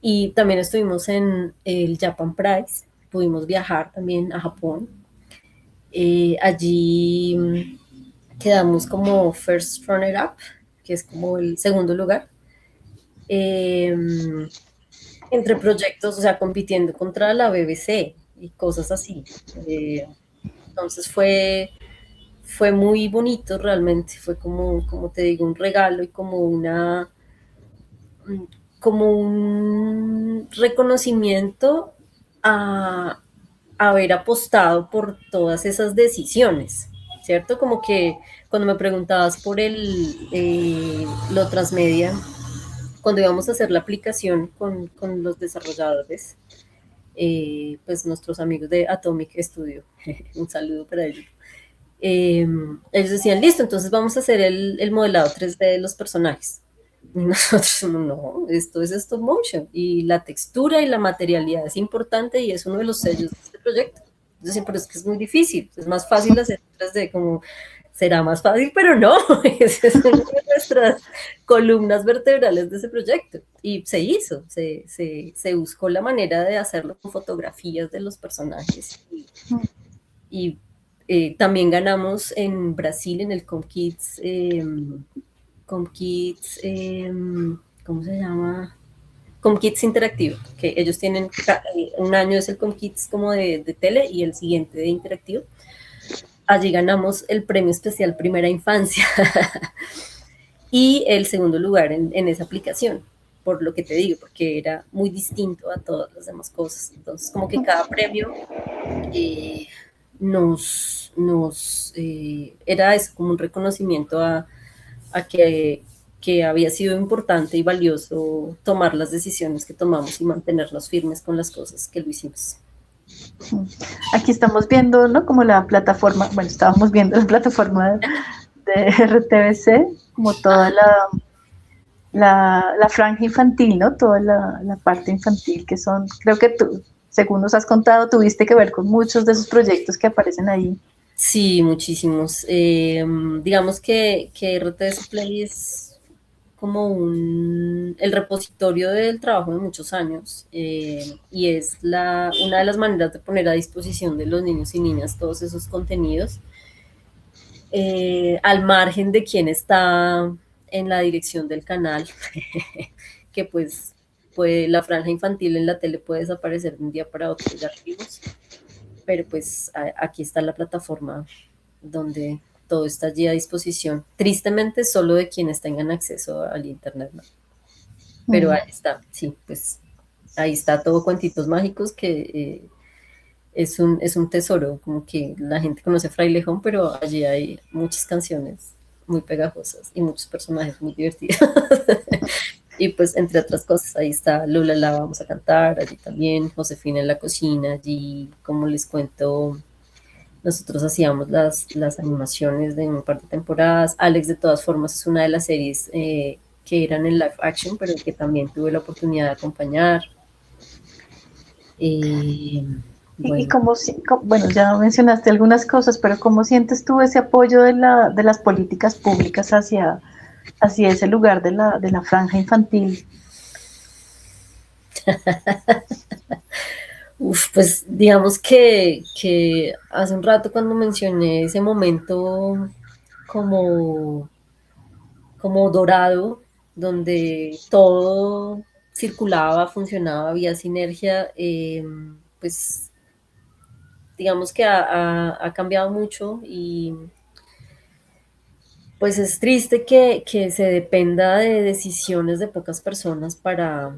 Y también estuvimos en el Japan Prize, pudimos viajar también a Japón. Allí quedamos como first runner up, que es como el segundo lugar. Eh, Entre proyectos, o sea, compitiendo contra la BBC y cosas así. Entonces fue muy bonito realmente, fue como te digo, un regalo y como un reconocimiento a, haber apostado por todas esas decisiones, ¿cierto? Como que cuando me preguntabas por lo transmedia, cuando íbamos a hacer la aplicación con los desarrolladores, pues nuestros amigos de Atomic Studio, un saludo para ellos. Ellos decían, listo, entonces vamos a hacer el modelado 3D de los personajes. Y nosotros, no, esto es stop motion y la textura y la materialidad es importante y es uno de los sellos de este proyecto. Yo siempre es que es muy difícil, es más fácil hacer 3D, como será más fácil, pero no, esa es una de nuestras columnas vertebrales de ese proyecto. Y se hizo, se buscó la manera de hacerlo con fotografías de los personajes y también ganamos en Brasil en el ComKids, ¿cómo se llama? ComKids Interactivo, que ellos tienen, un año es el ComKids como de tele y el siguiente de interactivo. Allí ganamos el premio especial Primera Infancia y el segundo lugar en esa aplicación, por lo que te digo, porque era muy distinto a todas las demás cosas. Entonces, como que cada premio era eso, como un reconocimiento a que había sido importante y valioso tomar las decisiones que tomamos y mantenernos firmes con las cosas que lo hicimos. Aquí estamos viendo, ¿no? Como la plataforma, bueno, estábamos viendo la plataforma de RTBC, como toda la franja infantil, ¿no? Toda la parte infantil que son, creo que tú, según nos has contado, tuviste que ver con muchos de esos proyectos que aparecen ahí. Sí, muchísimos. Digamos que RTS Play es como el repositorio del trabajo de muchos años y es una de las maneras de poner a disposición de los niños y niñas todos esos contenidos al margen de quién está en la dirección del canal, que pues la franja infantil en la tele puede desaparecer de un día para otro de archivos, pero pues aquí está la plataforma donde todo está allí a disposición. Tristemente, solo de quienes tengan acceso al internet, ¿no? Pero ahí está, sí, pues ahí está todo Cuentitos Mágicos, que es un tesoro, como que la gente conoce Frailejón, pero allí hay muchas canciones muy pegajosas y muchos personajes muy divertidos. Y pues, entre otras cosas, ahí está Lula la vamos a cantar, allí también, Josefina en la cocina, allí, como les cuento, nosotros hacíamos las animaciones de un par de temporadas. Alex, de todas formas, es una de las series que eran en live action, pero que también tuve la oportunidad de acompañar. Bueno. Y bueno, ya mencionaste algunas cosas, pero ¿cómo sientes tú ese apoyo de las políticas públicas hacia ese lugar de la franja infantil? Pues digamos que hace un rato cuando mencioné ese momento como dorado, donde todo circulaba, funcionaba, había sinergia, pues digamos que ha cambiado mucho y pues es triste que se dependa de decisiones de pocas personas para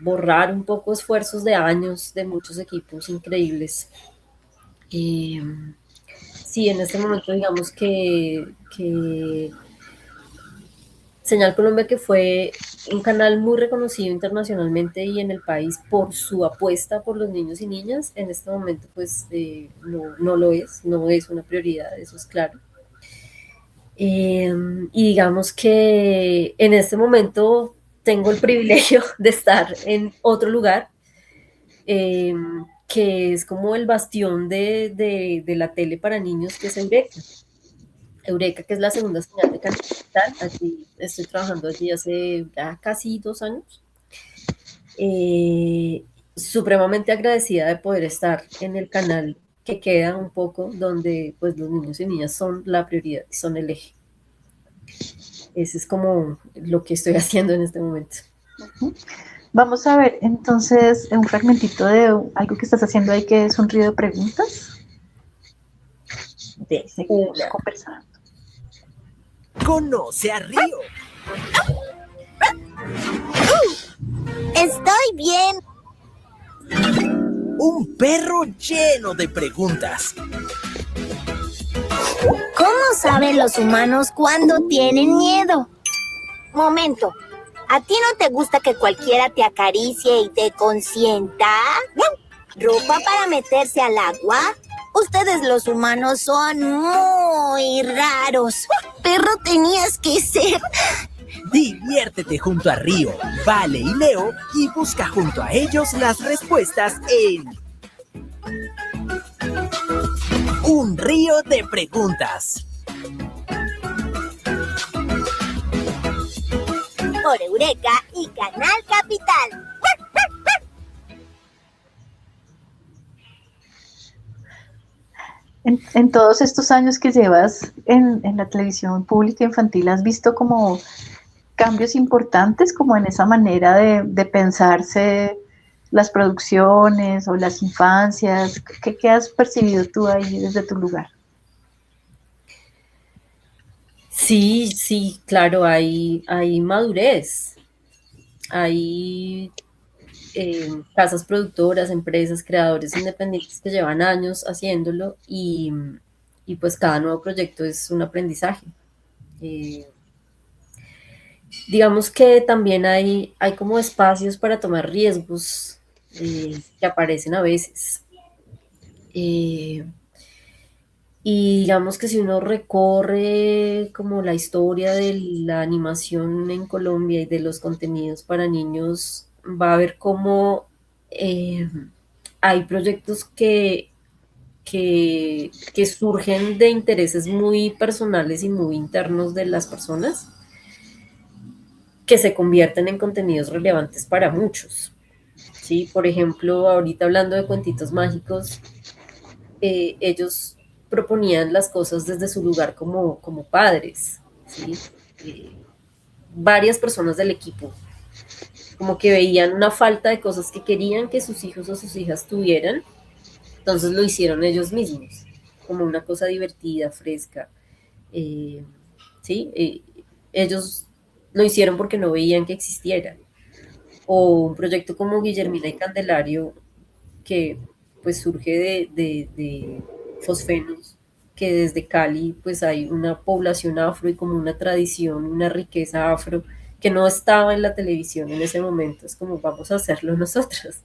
borrar un poco esfuerzos de años de muchos equipos increíbles. Sí, en este momento digamos que Señal Colombia, que fue un canal muy reconocido internacionalmente y en el país por su apuesta por los niños y niñas, en este momento pues no lo es, no es una prioridad, eso es claro. Y digamos que en este momento tengo el privilegio de estar en otro lugar, que es como el bastión de la tele para niños, que es Eureka, que es la segunda señal de Canal Digital. Allí estoy trabajando allí hace ya casi 2 años. Supremamente agradecida de poder estar en el canal que queda un poco donde pues los niños y niñas son la prioridad, son el eje. Ese es como lo que estoy haciendo en este momento. Vamos a ver entonces un fragmentito de algo que estás haciendo ahí, que es un río de preguntas. Seguimos conversando. Conoce a Río. Estoy bien. Un perro lleno de preguntas. ¿Cómo saben los humanos cuando tienen miedo? Momento, ¿a ti no te gusta que cualquiera te acaricie y te consienta? ¿Ropa para meterse al agua? Ustedes los humanos son muy raros. Perro tenías que ser. Diviértete junto a Río, Vale y Leo y busca junto a ellos las respuestas en Un río de preguntas. Por Eureka y Canal Capital. En todos estos años que llevas en la televisión pública infantil, ¿has visto como cambios importantes como en esa manera de pensarse las producciones o las infancias? ¿Qué has percibido tú ahí desde tu lugar? Sí, sí, claro, hay madurez, hay casas productoras, empresas, creadores independientes que llevan años haciéndolo y pues cada nuevo proyecto es un aprendizaje. Eh, digamos que también hay como espacios para tomar riesgos que aparecen a veces. Eh, y digamos que si uno recorre como la historia de la animación en Colombia y de los contenidos para niños, va a ver cómo eh, hay proyectos que surgen de intereses muy personales y muy internos de las personas, que se convierten en contenidos relevantes para muchos. ¿Sí? Por ejemplo, ahorita hablando de cuentitos mágicos, ellos proponían las cosas desde su lugar como padres, ¿sí? Varias personas del equipo como que veían una falta de cosas que querían que sus hijos o sus hijas tuvieran, entonces lo hicieron ellos mismos, como una cosa divertida, fresca, ¿sí? Ellos lo hicieron porque no veían que existiera. O un proyecto como Guillermina y Candelario, que pues surge de fosfenos, que desde Cali pues hay una población afro y como una tradición, una riqueza afro que no estaba en la televisión en ese momento, es como vamos a hacerlo nosotros.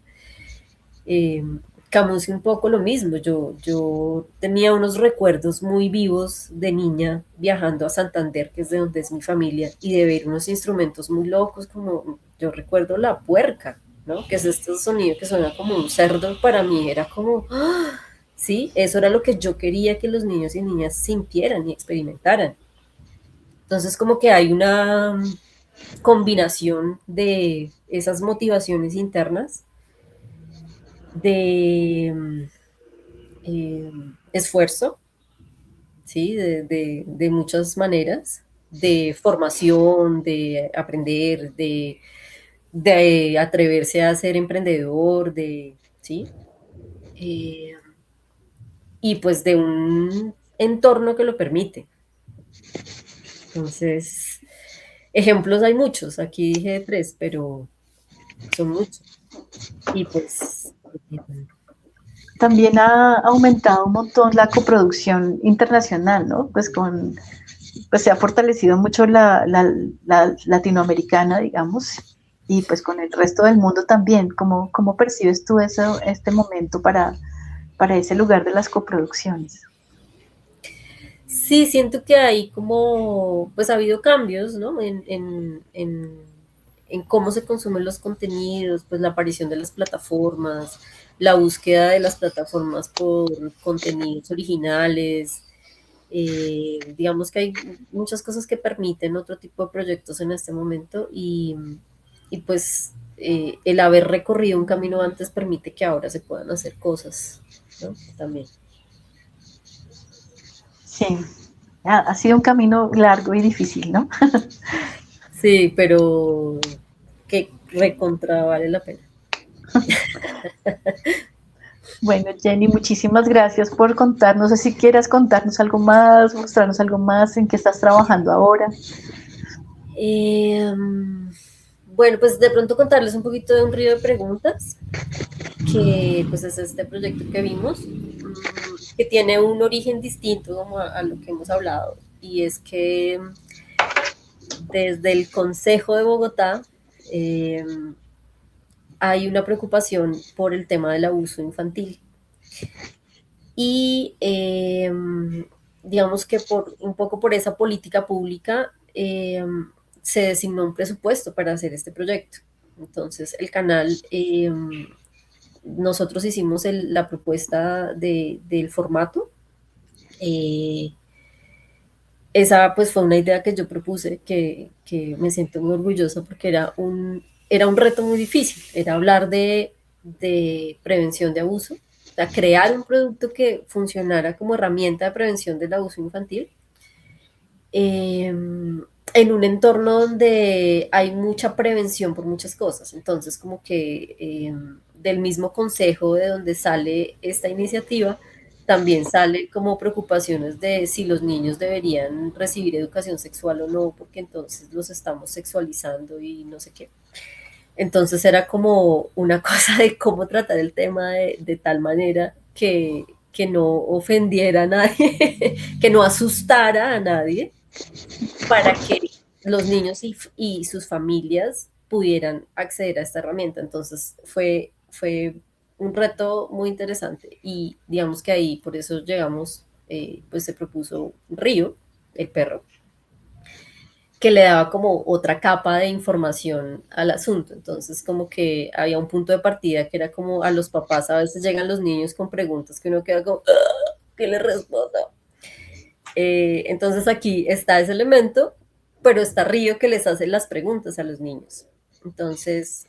Eh, Camus un poco lo mismo, yo tenía unos recuerdos muy vivos de niña viajando a Santander, que es de donde es mi familia, y de ver unos instrumentos muy locos, como yo recuerdo la puerca, ¿no? Que es este sonido que suena como un cerdo, para mí era como, ¡ah! Sí, eso era lo que yo quería que los niños y niñas sintieran y experimentaran. Entonces como que hay una combinación de esas motivaciones internas, de esfuerzo, ¿sí? De muchas maneras, de formación, de aprender, de atreverse a ser emprendedor, ¿sí? Eh, y pues de un entorno que lo permite. Entonces, ejemplos hay muchos, aquí dije 3, pero son muchos. Y pues También ha aumentado un montón la coproducción internacional, ¿no? Pues se ha fortalecido mucho la latinoamericana, digamos, y pues con el resto del mundo también. ¿Cómo percibes tú eso, este momento para ese lugar de las coproducciones? sí, siento que hay como, pues ha habido cambios, ¿no? En cómo se consumen los contenidos, pues la aparición de las plataformas, la búsqueda de las plataformas por contenidos originales. Digamos que hay muchas cosas que permiten otro tipo de proyectos en este momento y pues el haber recorrido un camino antes permite que ahora se puedan hacer cosas, ¿no? También. Sí, ha sido un camino largo y difícil, ¿no? Sí, pero que recontra vale la pena. Bueno, Jenny, muchísimas gracias por contarnos. No sé si quieras contarnos algo más, mostrarnos algo más, en qué estás trabajando ahora. Bueno, pues de pronto contarles un poquito de Un río de preguntas, que pues es este proyecto que vimos, que tiene un origen distinto como a lo que hemos hablado, y es que desde el Consejo de Bogotá hay una preocupación por el tema del abuso infantil. Y digamos que un poco por esa política pública se designó un presupuesto para hacer este proyecto. Entonces el canal, nosotros hicimos la propuesta del formato. Esa pues fue una idea que yo propuse, que me siento muy orgullosa porque era un reto muy difícil, era hablar de prevención de abuso, o sea, crear un producto que funcionara como herramienta de prevención del abuso infantil, en un entorno donde hay mucha prevención por muchas cosas. Entonces como que del mismo consejo de donde sale esta iniciativa, también sale como preocupaciones de si los niños deberían recibir educación sexual o no, porque entonces los estamos sexualizando y no sé qué. Entonces era como una cosa de cómo tratar el tema de tal manera que no ofendiera a nadie, que no asustara a nadie, para que los niños y sus familias pudieran acceder a esta herramienta. Entonces fue un reto muy interesante, y digamos que ahí por eso llegamos, pues se propuso Río, el perro, que le daba como otra capa de información al asunto. Entonces como que había un punto de partida que era como a los papás a veces llegan los niños con preguntas que uno queda como, ¿qué le respondo? Entonces aquí está ese elemento, pero está Río que les hace las preguntas a los niños. Entonces,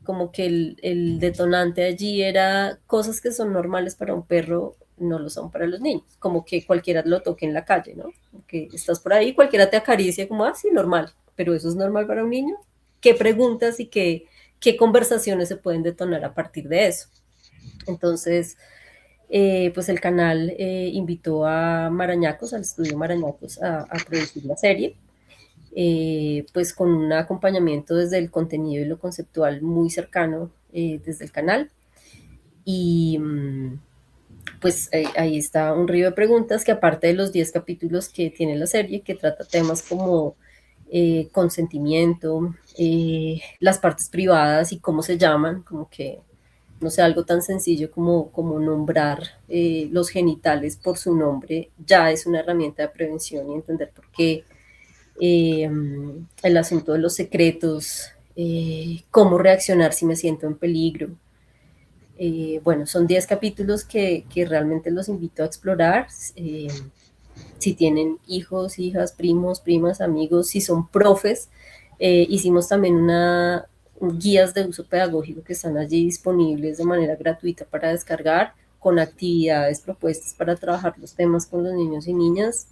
como que el detonante allí era cosas que son normales para un perro, no lo son para los niños. Como que cualquiera lo toque en la calle, ¿no? Que estás por ahí, cualquiera te acaricia como, sí, normal. Pero eso es normal para un niño. ¿Qué preguntas y qué conversaciones se pueden detonar a partir de eso? Entonces, pues el canal invitó a Marañacos, al estudio Marañacos, a producir la serie, pues con un acompañamiento desde el contenido y lo conceptual muy cercano desde el canal. Y pues ahí está un río de preguntas que, aparte de los 10 capítulos que tiene la serie, que trata temas como consentimiento, las partes privadas y cómo se llaman, como que no sé, algo tan sencillo como nombrar los genitales por su nombre ya es una herramienta de prevención, y entender por qué el asunto de los secretos, cómo reaccionar si me siento en peligro. Bueno, son 10 capítulos que realmente los invito a explorar. Si tienen hijos, hijas, primos, primas, amigos, si son profes, hicimos también guías de uso pedagógico que están allí disponibles de manera gratuita para descargar, con actividades propuestas para trabajar los temas con los niños y niñas.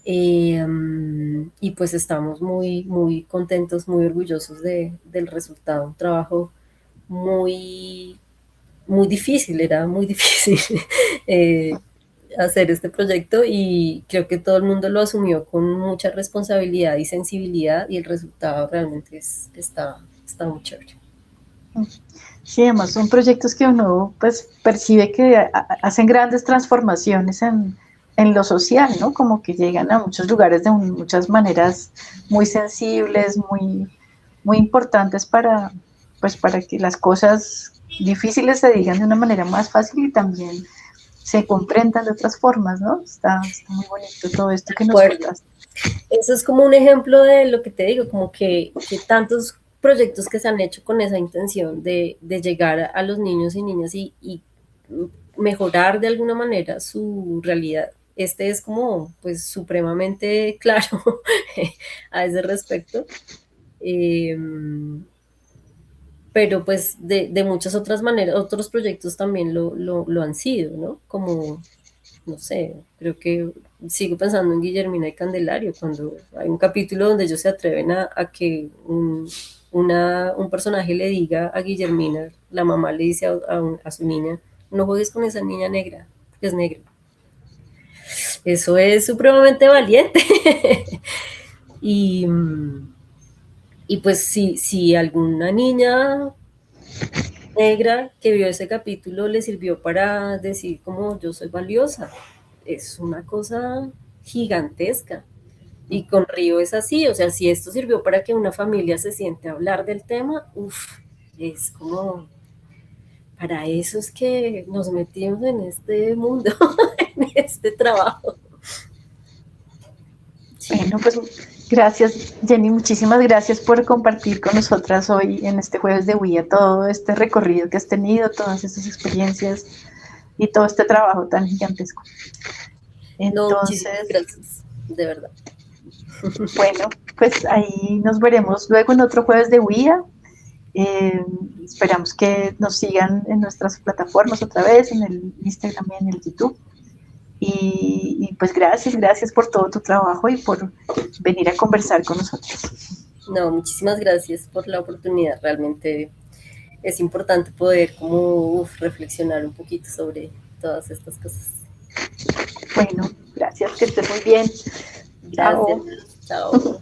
Y pues estamos muy, muy contentos, muy orgullosos del resultado. Un trabajo muy, muy difícil, era muy difícil hacer este proyecto, y creo que todo el mundo lo asumió con mucha responsabilidad y sensibilidad, y el resultado realmente está muy chévere. Sí, además son proyectos que uno pues percibe que hacen grandes transformaciones en lo social, ¿no? Como que llegan a muchos lugares de muchas maneras muy sensibles, muy, muy importantes para que las cosas difíciles se digan de una manera más fácil y también se comprendan de otras formas, ¿no? Está muy bonito todo esto que nos cuentas. Eso es como un ejemplo de lo que te digo, como que tantos proyectos que se han hecho con esa intención de llegar a los niños y niñas y mejorar de alguna manera su realidad. Este es como pues supremamente claro a ese respecto. Pero pues de muchas otras maneras, otros proyectos también lo han sido, ¿no? Como, no sé, creo que sigo pensando en Guillermina y Candelario, cuando hay un capítulo donde ellos se atreven a que un personaje le diga a Guillermina, la mamá le dice a su niña, no juegues con esa niña negra, porque es negra. Eso es supremamente valiente. Y pues si alguna niña negra que vio ese capítulo le sirvió para decir como yo soy valiosa. Es una cosa gigantesca. Y con Río es así, o sea, si esto sirvió para que una familia se siente a hablar del tema, es como, para eso es que nos metimos en este mundo, en este trabajo. Sí. Bueno, pues gracias, Jenny, muchísimas gracias por compartir con nosotras hoy en este jueves de WIA todo este recorrido que has tenido, todas estas experiencias y todo este trabajo tan gigantesco. Entonces, no, muchísimas gracias, de verdad. Bueno, pues ahí nos veremos luego en otro jueves de WIA. Esperamos que nos sigan en nuestras plataformas otra vez, en el Instagram y en el YouTube. Y pues gracias por todo tu trabajo y por venir a conversar con nosotros. No, muchísimas gracias por la oportunidad. Realmente es importante poder como reflexionar un poquito sobre todas estas cosas. Bueno, gracias, que estés muy bien. Gracias. Chao.